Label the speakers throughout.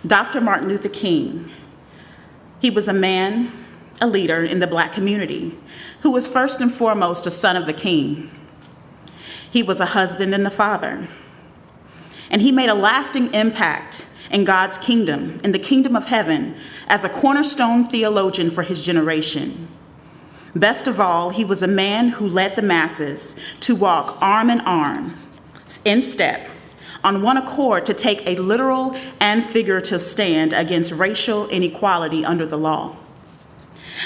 Speaker 1: Dr. Martin Luther King, he was a man, a leader in the Black community who was first and foremost a son of the King. He was a husband and a father, and he made a lasting impact in God's kingdom, in the kingdom of heaven, as a cornerstone theologian for his generation. Best of all, he was a man who led the masses to walk arm in arm, in step, on one accord to take a literal and figurative stand against racial inequality under the law.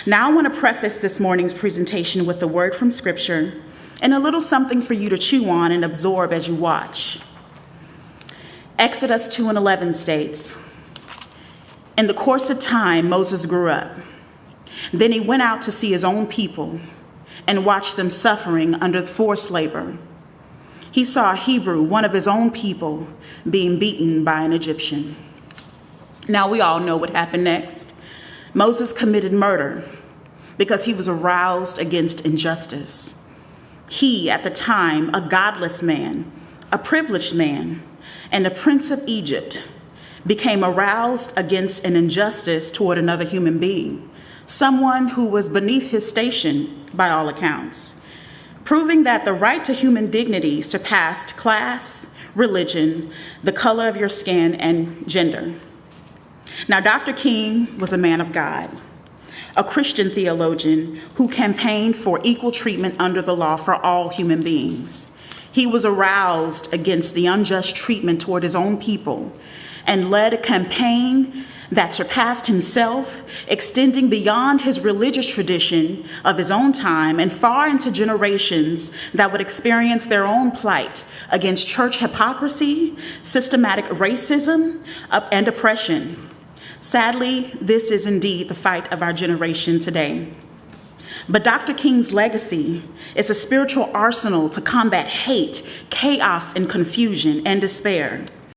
Speaker 1: Now I want to preface this morning's presentation with a word from Scripture and a little something for you to chew on and absorb as you watch. Exodus 2:11 states, "In the course of time, Moses grew up. Then he went out to see his own people and watched them suffering under forced labor. He saw a Hebrew, one of his own people, being beaten by an Egyptian." Now we all know what happened next. Moses committed murder because he was aroused against injustice. He, at the time, a godless man, a privileged man, and a prince of Egypt, became aroused against an injustice toward another human being, someone who was beneath his station by all accounts, proving that the right to human dignity surpassed class, religion, the color of your skin, and gender. Now, Dr. King was a man of God, a Christian theologian who campaigned for equal treatment under the law for all human beings. He was aroused against the unjust treatment toward his own people and led a campaign that surpassed himself, extending beyond his religious tradition of his own time and far into generations that would experience their own plight against church hypocrisy, systematic racism, and oppression. Sadly, this is indeed the fight of our generation today. But Dr. King's legacy is a spiritual arsenal to combat hate, chaos, and confusion and despair.